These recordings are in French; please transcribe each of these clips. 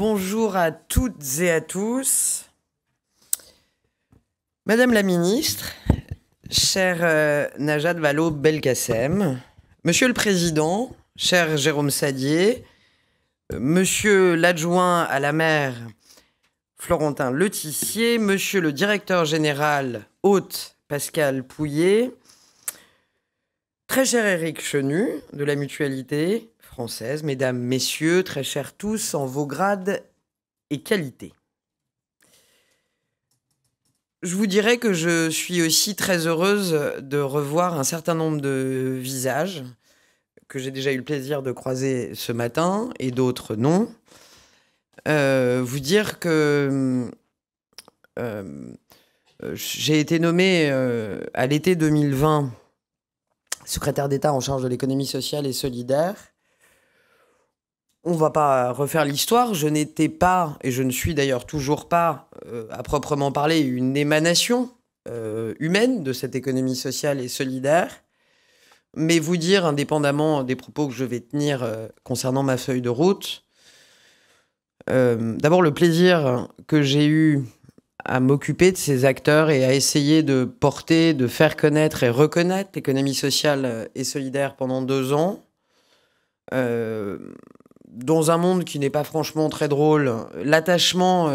Bonjour à toutes et à tous. Madame la ministre, chère Najat Vallaud-Belkacem, Monsieur le Président, cher Jérôme Sadier, Monsieur l'adjoint à la maire Florentin Letissier, Monsieur le directeur général hôte Pascal Pouillet, très cher Éric Chenu de la Mutualité française, mesdames, messieurs, très chers tous en vos grades et qualités. Je vous dirais que je suis aussi très heureuse de revoir un certain nombre de visages que j'ai déjà eu le plaisir de croiser ce matin et d'autres non. Vous dire que j'ai été nommée à l'été 2020 secrétaire d'État en charge de l'économie sociale et solidaire. On va pas refaire l'histoire, je n'étais pas, et je ne suis d'ailleurs toujours pas, à proprement parler, une émanation humaine de cette économie sociale et solidaire. Mais vous dire, indépendamment des propos que je vais tenir concernant ma feuille de route, d'abord le plaisir que j'ai eu à m'occuper de ces acteurs et à essayer de porter, de faire connaître et reconnaître l'économie sociale et solidaire pendant 2 ans. Dans un monde qui n'est pas franchement très drôle, l'attachement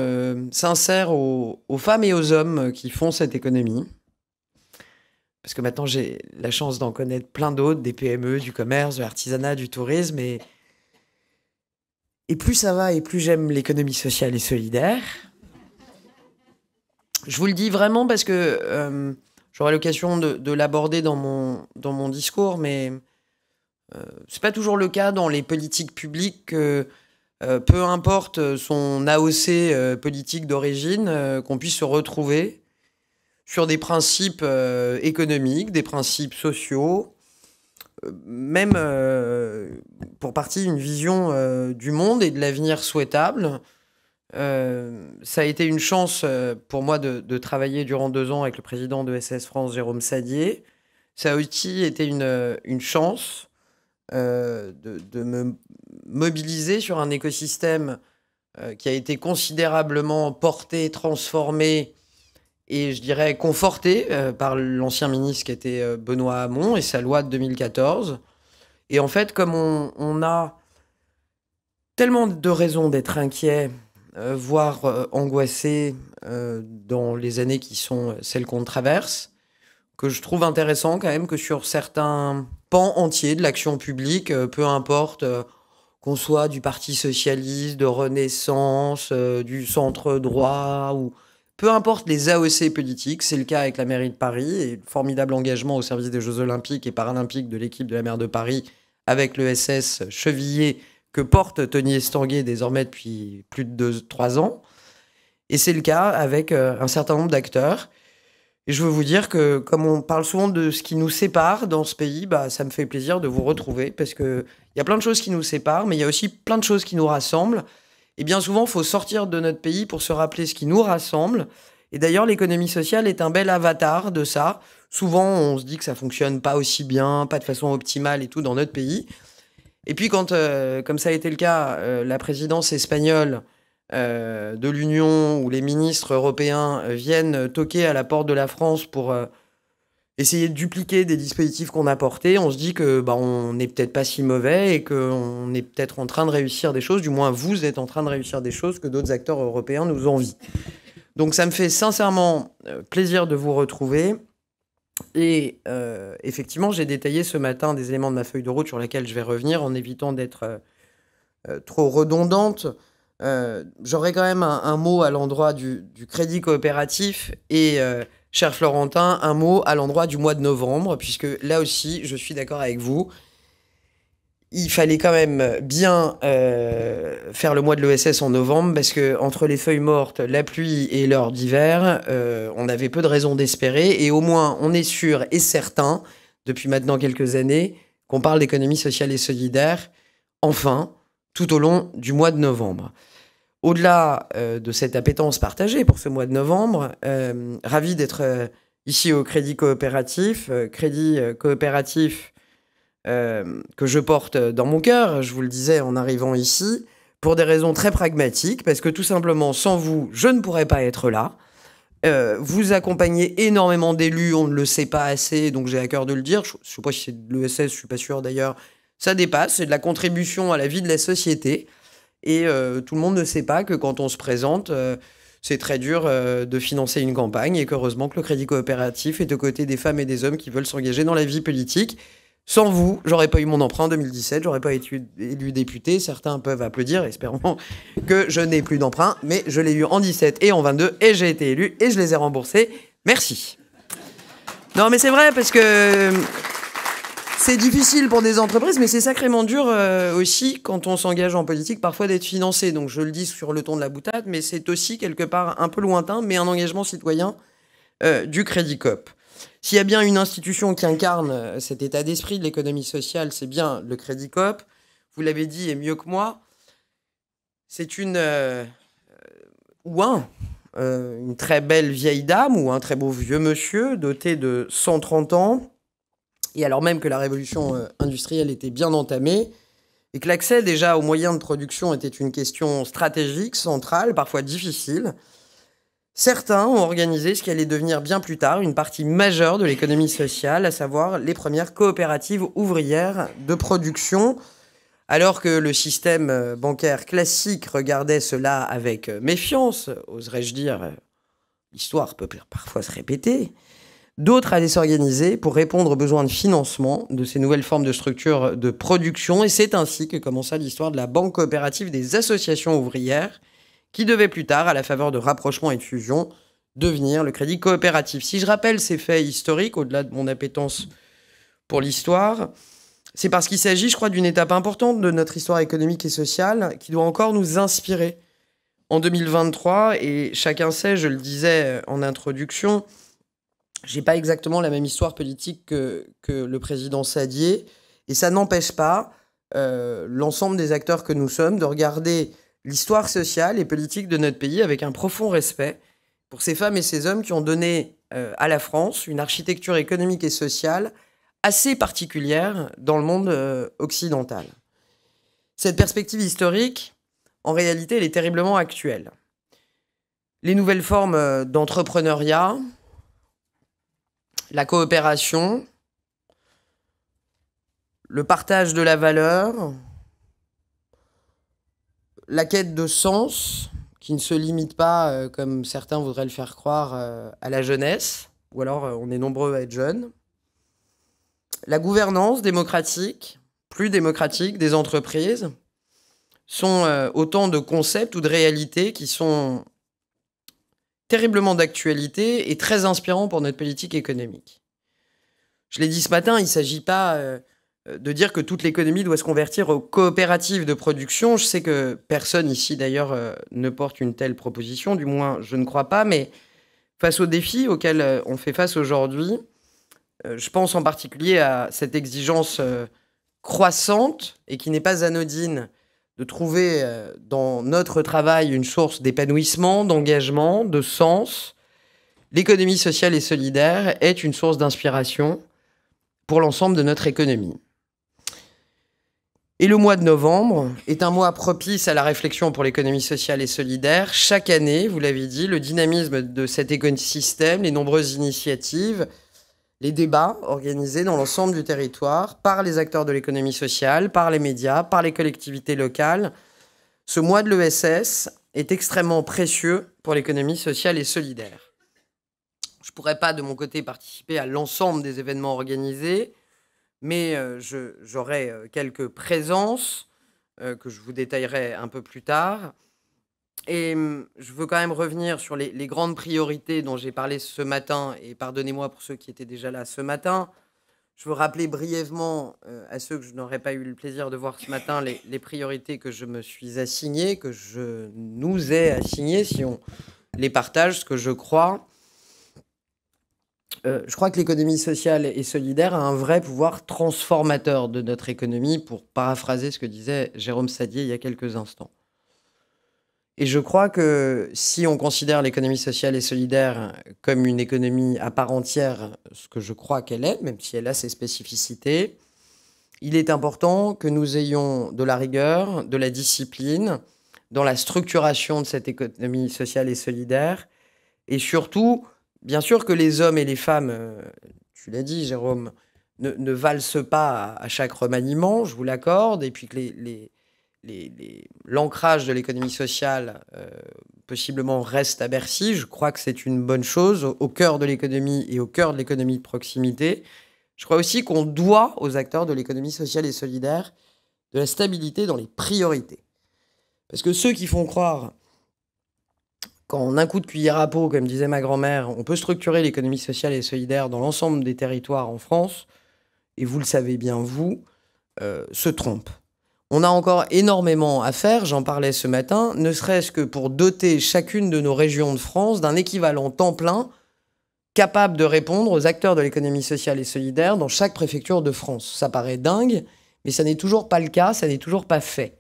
sincère aux femmes et aux hommes qui font cette économie. Parce que maintenant, j'ai la chance d'en connaître plein d'autres, des PME, du commerce, de l'artisanat, du tourisme. Et plus ça va, et plus j'aime l'économie sociale et solidaire. Je vous le dis vraiment parce que j'aurai l'occasion de l'aborder dans mon discours, mais c'est pas toujours le cas dans les politiques publiques. Peu importe son AOC politique d'origine, qu'on puisse se retrouver sur des principes économiques, des principes sociaux, même pour partie une vision du monde et de l'avenir souhaitable. Ça a été une chance pour moi de travailler durant 2 ans avec le président de SS France, Jérôme Sadier. Ça a aussi été une chance de me mobiliser sur un écosystème qui a été considérablement porté, transformé et je dirais conforté par l'ancien ministre qui était Benoît Hamon et sa loi de 2014. Et en fait, comme on a tellement de raisons d'être inquiet, voire angoissé dans les années qui sont celles qu'on traverse, que je trouve intéressant quand même que sur certains pans entiers de l'action publique, peu importe qu'on soit du Parti socialiste, de Renaissance, du centre droit, ou peu importe les AOC politiques, c'est le cas avec la mairie de Paris et le formidable engagement au service des Jeux Olympiques et Paralympiques de l'équipe de la maire de Paris avec le SS chevillé que porte Tony Estanguet désormais depuis plus de 3 ans. Et c'est le cas avec un certain nombre d'acteurs. Et je veux vous dire que, comme on parle souvent de ce qui nous sépare dans ce pays, bah, ça me fait plaisir de vous retrouver parce qu'il y a plein de choses qui nous séparent, mais il y a aussi plein de choses qui nous rassemblent. Et bien souvent, il faut sortir de notre pays pour se rappeler ce qui nous rassemble. Et d'ailleurs, l'économie sociale est un bel avatar de ça. Souvent, on se dit que ça fonctionne pas aussi bien, pas de façon optimale et tout dans notre pays. Et puis quand, comme ça a été le cas, la présidence espagnole de l'Union où les ministres européens viennent toquer à la porte de la France pour essayer de dupliquer des dispositifs qu'on a portés, on se dit que on n'est peut-être pas si mauvais et qu'on est peut-être en train de réussir des choses, du moins vous êtes en train de réussir des choses que d'autres acteurs européens nous envient. Donc ça me fait sincèrement plaisir de vous retrouver. Et effectivement, j'ai détaillé ce matin des éléments de ma feuille de route sur lesquels je vais revenir en évitant d'être trop redondante. J'aurais quand même un mot à l'endroit du crédit coopératif et, cher Florentin, un mot à l'endroit du mois de novembre, puisque là aussi, je suis d'accord avec vous. Il fallait quand même bien faire le mois de l'ESS en novembre, parce que entre les feuilles mortes, la pluie et l'heure d'hiver, on avait peu de raisons d'espérer, et au moins on est sûr et certain, depuis maintenant quelques années, qu'on parle d'économie sociale et solidaire, enfin, tout au long du mois de novembre. Au-delà de cette appétence partagée pour ce mois de novembre, ravi d'être ici au Crédit Coopératif. Crédit Coopératif que je porte dans mon cœur, je vous le disais en arrivant ici, pour des raisons très pragmatiques, parce que tout simplement, sans vous, je ne pourrais pas être là. Vous accompagnez énormément d'élus, on ne le sait pas assez, donc j'ai à cœur de le dire. Je ne sais pas si c'est de l'ESS, je ne suis pas sûr d'ailleurs. Ça dépasse, c'est de la contribution à la vie de la société. Et tout le monde ne sait pas que quand on se présente, c'est très dur de financer une campagne et qu'heureusement que le Crédit Coopératif est aux côtés des femmes et des hommes qui veulent s'engager dans la vie politique. Sans vous, j'aurais pas eu mon emprunt en 2017, j'aurais pas été élu député. Certains peuvent applaudir, espérons que je n'ai plus d'emprunt, mais je l'ai eu en 17 et en 22 et j'ai été élu et je les ai remboursés. Merci. Non mais c'est vrai parce que c'est difficile pour des entreprises, mais c'est sacrément dur aussi quand on s'engage en politique parfois d'être financé. Donc je le dis sur le ton de la boutade, mais c'est aussi quelque part un peu lointain, mais un engagement citoyen du Crédit Coop. S'il y a bien une institution qui incarne cet état d'esprit de l'économie sociale, c'est bien le Crédit Coop. Vous l'avez dit et mieux que moi, c'est une très belle vieille dame ou un très beau vieux monsieur doté de 130 ans. Et alors même que la révolution industrielle était bien entamée et que l'accès déjà aux moyens de production était une question stratégique, centrale, parfois difficile, certains ont organisé ce qui allait devenir bien plus tard une partie majeure de l'économie sociale, à savoir les premières coopératives ouvrières de production. Alors que le système bancaire classique regardait cela avec méfiance, oserais-je dire, l'histoire peut parfois se répéter, d'autres allaient s'organiser pour répondre aux besoins de financement de ces nouvelles formes de structures de production. Et c'est ainsi que commença l'histoire de la banque coopérative des associations ouvrières, qui devait plus tard, à la faveur de rapprochements et de fusions, devenir le Crédit Coopératif. Si je rappelle ces faits historiques, au-delà de mon appétence pour l'histoire, c'est parce qu'il s'agit, je crois, d'une étape importante de notre histoire économique et sociale qui doit encore nous inspirer. En 2023, et chacun sait, je le disais en introduction, j'ai pas exactement la même histoire politique que le président Sadier, et ça n'empêche pas l'ensemble des acteurs que nous sommes de regarder l'histoire sociale et politique de notre pays avec un profond respect pour ces femmes et ces hommes qui ont donné à la France une architecture économique et sociale assez particulière dans le monde occidental. Cette perspective historique, en réalité, elle est terriblement actuelle. Les nouvelles formes d'entrepreneuriat, la coopération, le partage de la valeur, la quête de sens, qui ne se limite pas, comme certains voudraient le faire croire, à la jeunesse, ou alors on est nombreux à être jeunes. La gouvernance démocratique, plus démocratique des entreprises, sont autant de concepts ou de réalités qui sont terriblement d'actualité et très inspirants pour notre politique économique. Je l'ai dit ce matin, il ne s'agit pas de dire que toute l'économie doit se convertir aux coopératives de production. Je sais que personne ici, d'ailleurs, ne porte une telle proposition, du moins je ne crois pas, mais face aux défis auxquels on fait face aujourd'hui, je pense en particulier à cette exigence croissante et qui n'est pas anodine de trouver dans notre travail une source d'épanouissement, d'engagement, de sens. L'économie sociale et solidaire est une source d'inspiration pour l'ensemble de notre économie. Et le mois de novembre est un mois propice à la réflexion pour l'économie sociale et solidaire. Chaque année, vous l'avez dit, le dynamisme de cet écosystème, les nombreuses initiatives, les débats organisés dans l'ensemble du territoire par les acteurs de l'économie sociale, par les médias, par les collectivités locales. Ce mois de l'ESS est extrêmement précieux pour l'économie sociale et solidaire. Je ne pourrais pas, de mon côté, participer à l'ensemble des événements organisés, mais j'aurai quelques présences que je vous détaillerai un peu plus tard. Et je veux quand même revenir sur les grandes priorités dont j'ai parlé ce matin, et pardonnez-moi pour ceux qui étaient déjà là ce matin. Je veux rappeler brièvement à ceux que je n'aurais pas eu le plaisir de voir ce matin les priorités que je me suis assignées, que je nous ai assignées, si on les partage, ce que je crois. Je crois que l'économie sociale et solidaire a un vrai pouvoir transformateur de notre économie, pour paraphraser ce que disait Jérôme Sadier il y a quelques instants. Et je crois que si on considère l'économie sociale et solidaire comme une économie à part entière, ce que je crois qu'elle est, même si elle a ses spécificités, il est important que nous ayons de la rigueur, de la discipline dans la structuration de cette économie sociale et solidaire. Et surtout, bien sûr que les hommes et les femmes, tu l'as dit, Jérôme, ne valsent pas à chaque remaniement, je vous l'accorde, et puis que l'ancrage de l'économie sociale, possiblement, reste à Bercy. Je crois que c'est une bonne chose, au cœur de l'économie et au cœur de l'économie de proximité. Je crois aussi qu'on doit aux acteurs de l'économie sociale et solidaire de la stabilité dans les priorités. Parce que ceux qui font croire qu'en un coup de cuillère à peau, comme disait ma grand-mère, on peut structurer l'économie sociale et solidaire dans l'ensemble des territoires en France, et vous le savez bien, vous, se trompent. On a encore énormément à faire, j'en parlais ce matin, ne serait-ce que pour doter chacune de nos régions de France d'un équivalent temps plein capable de répondre aux acteurs de l'économie sociale et solidaire dans chaque préfecture de France. Ça paraît dingue, mais ça n'est toujours pas le cas, ça n'est toujours pas fait.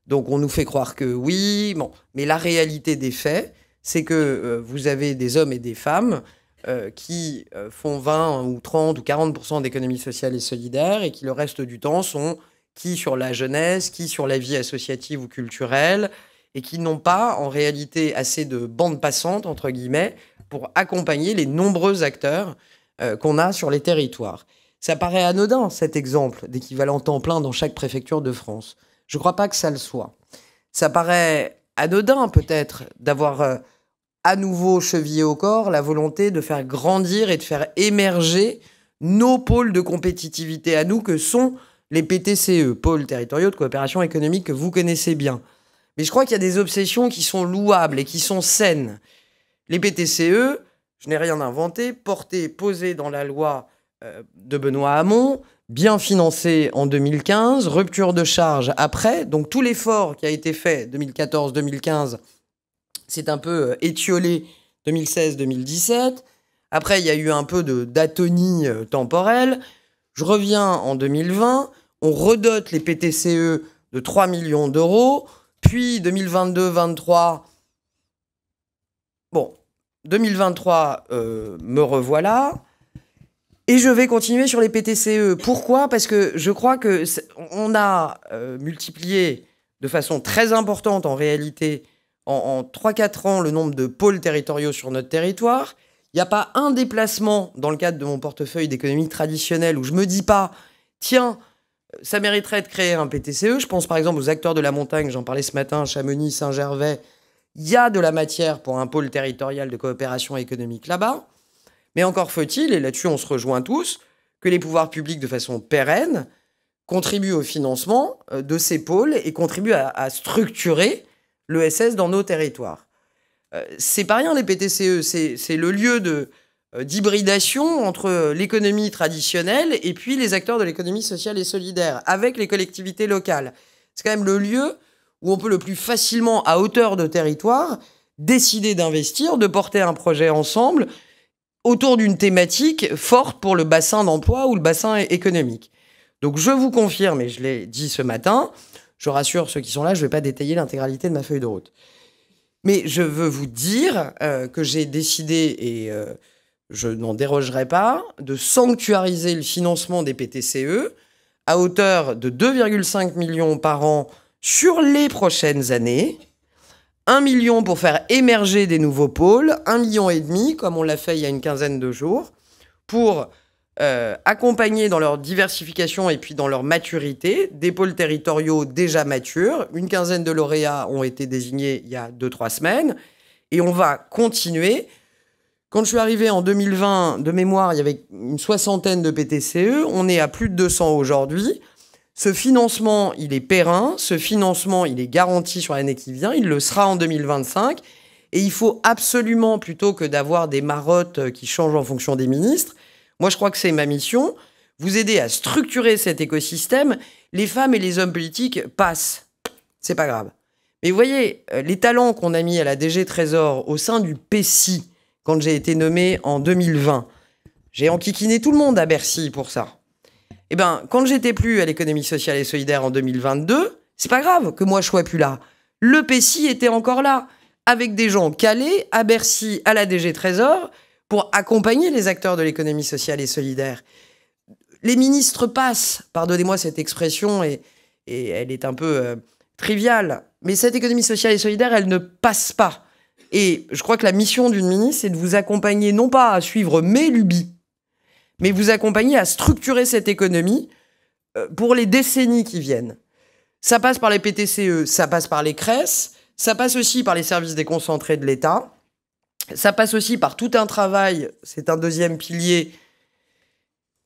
Donc on nous fait croire que oui, bon, mais la réalité des faits, c'est que vous avez des hommes et des femmes qui font 20 ou 30 ou 40% d'économie sociale et solidaire et qui le reste du temps sont qui sur la jeunesse, qui sur la vie associative ou culturelle, et qui n'ont pas en réalité assez de bande passante, entre guillemets, pour accompagner les nombreux acteurs qu'on a sur les territoires. Ça paraît anodin, cet exemple d'équivalent temps plein dans chaque préfecture de France. Je ne crois pas que ça le soit. Ça paraît anodin, peut-être, d'avoir à nouveau chevillé au corps la volonté de faire grandir et de faire émerger nos pôles de compétitivité à nous, que sont les PTCE, pôles territoriaux de coopération économique, que vous connaissez bien. Mais je crois qu'il y a des obsessions qui sont louables et qui sont saines. Les PTCE, je n'ai rien inventé, portés, posés dans la loi de Benoît Hamon, bien financés en 2015, rupture de charge après. Donc tout l'effort qui a été fait 2014-2015, c'est un peu étiolé 2016-2017. Après, il y a eu un peu d'atonie temporelle. Je reviens en 2020, on redote les PTCE de 3 millions d'euros. Puis 2022-23, bon, 2023, me revoilà. Et je vais continuer sur les PTCE. Pourquoi ? Parce que je crois qu'on a multiplié de façon très importante en réalité en 3-4 ans le nombre de pôles territoriaux sur notre territoire. Il n'y a pas un déplacement dans le cadre de mon portefeuille d'économie traditionnelle où je me dis pas, tiens, ça mériterait de créer un PTCE. Je pense par exemple aux acteurs de la montagne, j'en parlais ce matin, Chamonix, Saint-Gervais. Il y a de la matière pour un pôle territorial de coopération économique là-bas. Mais encore faut-il, et là-dessus on se rejoint tous, que les pouvoirs publics de façon pérenne contribuent au financement de ces pôles et contribuent à structurer l'ESS dans nos territoires. C'est pas rien les PTCE, c'est le lieu d'hybridation entre l'économie traditionnelle et puis les acteurs de l'économie sociale et solidaire, avec les collectivités locales. C'est quand même le lieu où on peut le plus facilement, à hauteur de territoire, décider d'investir, de porter un projet ensemble autour d'une thématique forte pour le bassin d'emploi ou le bassin économique. Donc je vous confirme, et je l'ai dit ce matin, je rassure ceux qui sont là, je ne vais pas détailler l'intégralité de ma feuille de route. Mais je veux vous dire que j'ai décidé, et je n'en dérogerai pas, de sanctuariser le financement des PTCE à hauteur de 2,5 millions par an sur les prochaines années. 1 million pour faire émerger des nouveaux pôles, 1,5 million, comme on l'a fait il y a une quinzaine de jours, pour accompagner dans leur diversification et puis dans leur maturité des pôles territoriaux déjà matures. Une quinzaine de lauréats ont été désignés il y a 2-3 semaines. Et on va continuer. Quand je suis arrivé en 2020, de mémoire, il y avait une soixantaine de PTCE. On est à plus de 200 aujourd'hui. Ce financement, il est périn. Ce financement, il est garanti sur l'année qui vient. Il le sera en 2025. Et il faut absolument, plutôt que d'avoir des marottes qui changent en fonction des ministres, moi, je crois que c'est ma mission, vous aider à structurer cet écosystème. Les femmes et les hommes politiques passent. C'est pas grave. Mais vous voyez, les talents qu'on a mis à la DG Trésor au sein du PECI, quand j'ai été nommé en 2020, j'ai enquiquiné tout le monde à Bercy pour ça. Eh bien, quand j'étais plus à l'économie sociale et solidaire en 2022, c'est pas grave que moi je sois plus là. Le PECI était encore là, avec des gens calés à Bercy, à la DG Trésor, pour accompagner les acteurs de l'économie sociale et solidaire. les ministres passent, pardonnez-moi cette expression, et elle est un peu triviale, mais cette économie sociale et solidaire, elle ne passe pas. Et je crois que la mission d'une ministre, c'est de vous accompagner, non pas à suivre mes lubies, mais vous accompagner à structurer cette économie pour les décennies qui viennent. Ça passe par les PTCE, ça passe par les CRES, ça passe aussi par les services déconcentrés de l'État, ça passe aussi par tout un travail, c'est un deuxième pilier,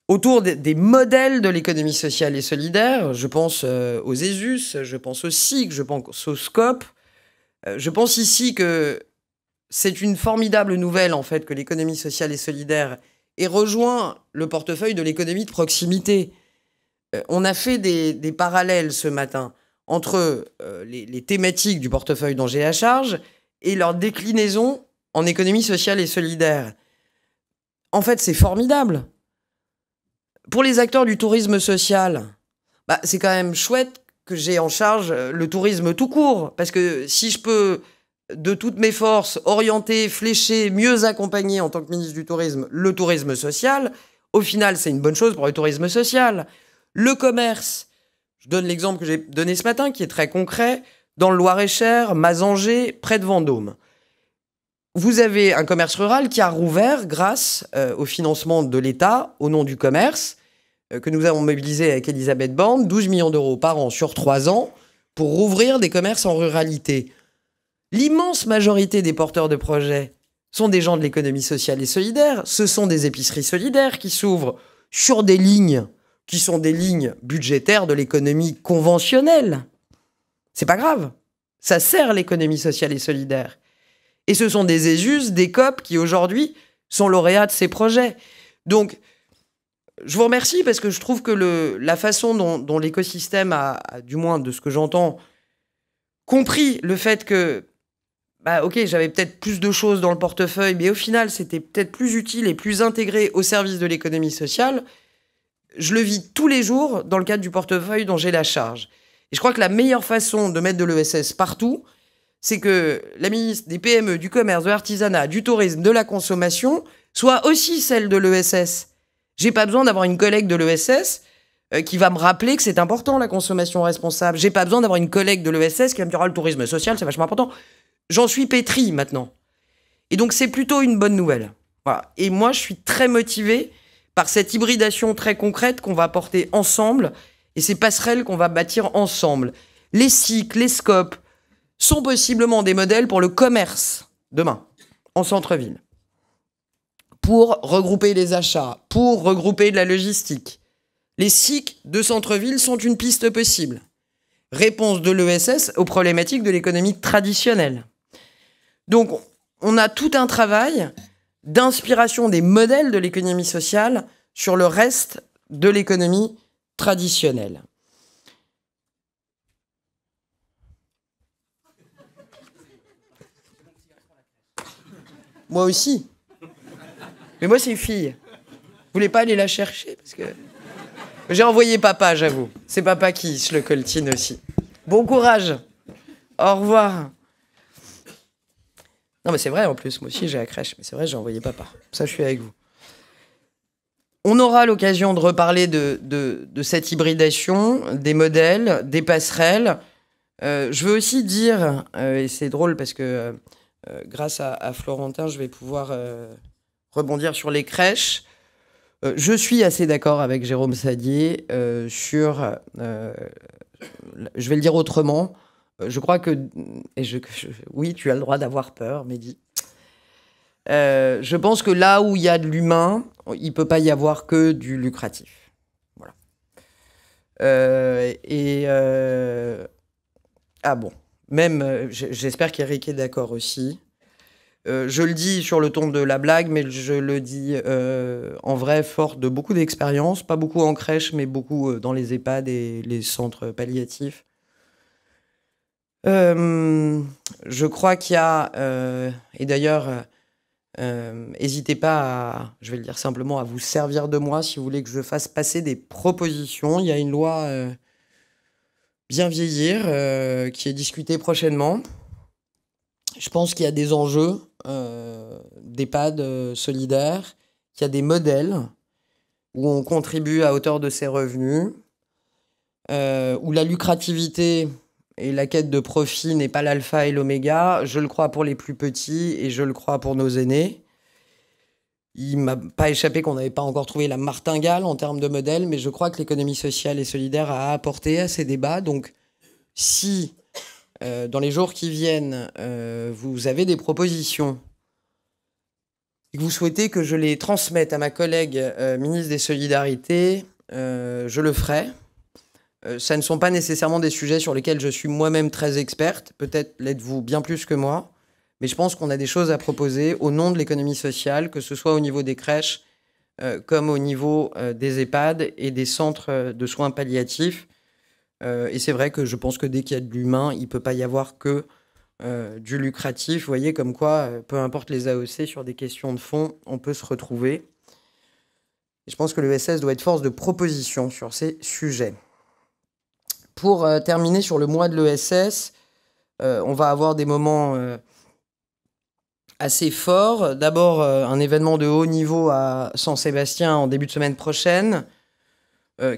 autour des modèles de l'économie sociale et solidaire. Je pense aux ESUS, je pense au SIC, je pense au SCOP. Je pense ici que c'est une formidable nouvelle, en fait, que l'économie sociale et solidaire ait rejoint le portefeuille de l'économie de proximité. On a fait des parallèles ce matin entre les thématiques du portefeuille dont j'ai la charge et leur déclinaison en économie sociale et solidaire. En fait, c'est formidable. Pour les acteurs du tourisme social, c'est quand même chouette que j'ai en charge le tourisme tout court. Parce que si je peux, de toutes mes forces, orienter, flécher, mieux accompagner en tant que ministre du Tourisme, le tourisme social, au final, c'est une bonne chose pour le tourisme social. Le commerce, je donne l'exemple que j'ai donné ce matin, qui est très concret, dans le Loir-et-Cher, Mazanger, près de Vendôme. Vous avez un commerce rural qui a rouvert grâce au financement de l'État, au nom du commerce, que nous avons mobilisé avec Elisabeth Borne, 12 millions d'euros par an sur 3 ans, pour rouvrir des commerces en ruralité. L'immense majorité des porteurs de projets sont des gens de l'économie sociale et solidaire. Ce sont des épiceries solidaires qui s'ouvrent sur des lignes qui sont des lignes budgétaires de l'économie conventionnelle. C'est pas grave. Ça sert l'économie sociale et solidaire. Et ce sont des ESUS, des COP qui aujourd'hui sont lauréats de ces projets. Donc, je vous remercie parce que je trouve que la façon dont l'écosystème a, du moins de ce que j'entends, compris le fait que, ok, j'avais peut-être plus de choses dans le portefeuille, mais au final, c'était peut-être plus utile et plus intégré au service de l'économie sociale. Je le vis tous les jours dans le cadre du portefeuille dont j'ai la charge. Et je crois que la meilleure façon de mettre de l'ESS partout, c'est que la ministre des PME, du commerce, de l'artisanat, du tourisme, de la consommation soit aussi celle de l'ESS. J'ai pas besoin d'avoir une collègue de l'ESS qui va me rappeler que c'est important la consommation responsable. J'ai pas besoin d'avoir une collègue de l'ESS qui va me dire le tourisme social, c'est vachement important. J'en suis pétrie maintenant. Et donc c'est plutôt une bonne nouvelle. Voilà. Et moi je suis très motivée par cette hybridation très concrète qu'on va porter ensemble et ces passerelles qu'on va bâtir ensemble. Les SIC, les SCOP sont possiblement des modèles pour le commerce demain, en centre-ville. Pour regrouper les achats, pour regrouper de la logistique. Les SIC de centre-ville sont une piste possible. Réponse de l'ESS aux problématiques de l'économie traditionnelle. Donc, on a tout un travail d'inspiration des modèles de l'économie sociale sur le reste de l'économie traditionnelle. Moi aussi. Mais moi, c'est une fille. Vous voulez pas aller la chercher parce que j'ai envoyé papa, j'avoue. C'est papa qui se le coltine aussi. Bon courage. Au revoir. Non, mais c'est vrai, en plus. Moi aussi, j'ai la crèche. Mais c'est vrai, j'ai envoyé papa. Ça, je suis avec vous. On aura l'occasion de reparler de cette hybridation, des modèles, des passerelles. Je veux aussi dire, et c'est drôle parce que grâce à Florentin, je vais pouvoir rebondir sur les crèches. Je suis assez d'accord avec Jérôme Sadier sur... je vais le dire autrement. Je crois que... oui, tu as le droit d'avoir peur, Mehdi. Je pense que là où il y a de l'humain, il ne peut pas y avoir que du lucratif. Voilà. Ah bon. Même, j'espère qu'Éric est d'accord aussi. Je le dis sur le ton de la blague, mais je le dis en vrai, fort de beaucoup d'expérience. Pas beaucoup en crèche, mais beaucoup dans les EHPAD et les centres palliatifs. Je crois qu'il y a... et d'ailleurs, n'hésitez pas à, je vais le dire simplement, à vous servir de moi si vous voulez que je fasse passer des propositions. Il y a une loi bien vieillir qui est discutée prochainement. Je pense qu'il y a des enjeux d'EHPAD solidaires, qu'il y a des modèles. où on contribue à hauteur de ses revenus, où la lucrativité et la quête de profit n'est pas l'alpha et l'oméga. Je le crois pour les plus petits et je le crois pour nos aînés. Il m'a pas échappé qu'on n'avait pas encore trouvé la martingale en termes de modèle, mais je crois que l'économie sociale et solidaire a apporté à ces débats. Donc, si dans les jours qui viennent, vous avez des propositions et que vous souhaitez que je les transmette à ma collègue ministre des Solidarités, je le ferai. Ça ne sont pas nécessairement des sujets sur lesquels je suis moi-même très experte. Peut-être l'êtes-vous bien plus que moi. Mais je pense qu'on a des choses à proposer au nom de l'économie sociale, que ce soit au niveau des crèches, comme au niveau des EHPAD et des centres de soins palliatifs. Et c'est vrai que je pense que dès qu'il y a de l'humain, il ne peut pas y avoir que du lucratif. Vous voyez, comme quoi, peu importe les AOC, sur des questions de fond, on peut se retrouver. Et je pense que l'ESS doit être force de proposition sur ces sujets. Pour terminer sur le mois de l'ESS, on va avoir des moments assez forts. D'abord, un événement de haut niveau à Saint-Sébastien en début de semaine prochaine,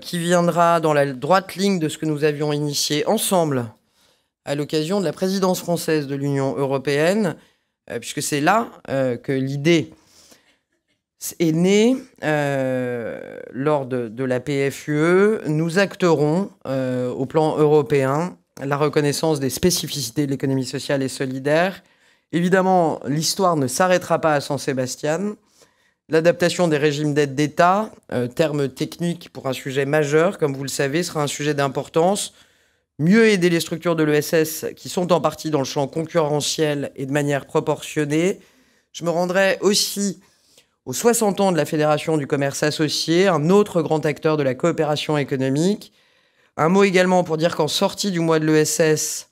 qui viendra dans la droite ligne de ce que nous avions initié ensemble à l'occasion de la présidence française de l'Union européenne, puisque c'est là que l'idée est née lors de la PFUE. Nous acterons au plan européen la reconnaissance des spécificités de l'économie sociale et solidaire. Évidemment, l'histoire ne s'arrêtera pas à Saint-Sébastien. L'adaptation des régimes d'aide d'État, terme technique pour un sujet majeur, comme vous le savez, sera un sujet d'importance. Mieux aider les structures de l'ESS qui sont en partie dans le champ concurrentiel et de manière proportionnée. Je me rendrai aussi aux 60 ans de la Fédération du commerce associé, un autre grand acteur de la coopération économique. Un mot également pour dire qu'en sortie du mois de l'ESS,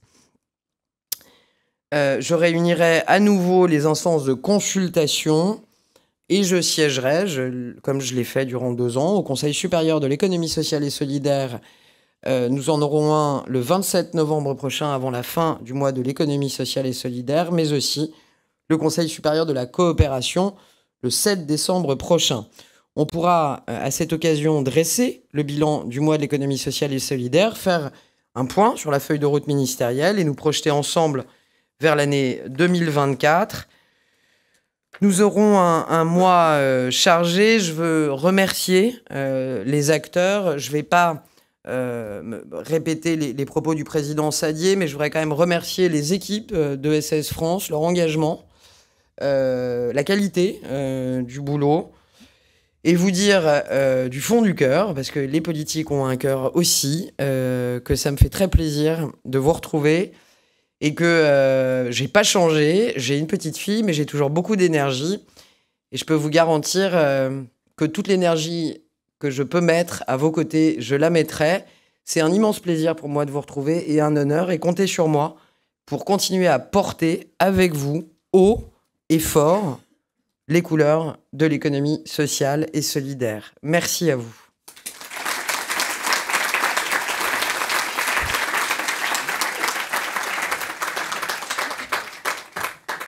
je réunirai à nouveau les instances de consultation et je siégerai, comme je l'ai fait durant 2 ans, au Conseil supérieur de l'économie sociale et solidaire. Nous en aurons un le 27 novembre prochain, avant la fin du mois de l'économie sociale et solidaire, mais aussi le Conseil supérieur de la coopération le 7 décembre prochain. On pourra, à cette occasion, dresser le bilan du mois de l'économie sociale et solidaire, faire un point sur la feuille de route ministérielle et nous projeter ensemble vers l'année 2024. Nous aurons un mois chargé. Je veux remercier les acteurs. Je ne vais pas répéter les propos du président Sadier, mais je voudrais quand même remercier les équipes d'ESS France, leur engagement, la qualité du boulot, et vous dire du fond du cœur, parce que les politiques ont un cœur aussi, que ça me fait très plaisir de vous retrouver et que j'ai pas changé. J'ai une petite fille, mais j'ai toujours beaucoup d'énergie. Et je peux vous garantir que toute l'énergie que je peux mettre à vos côtés, je la mettrai. C'est un immense plaisir pour moi de vous retrouver et un honneur. Et comptez sur moi pour continuer à porter avec vous haut et fort les couleurs de l'économie sociale et solidaire. Merci à vous.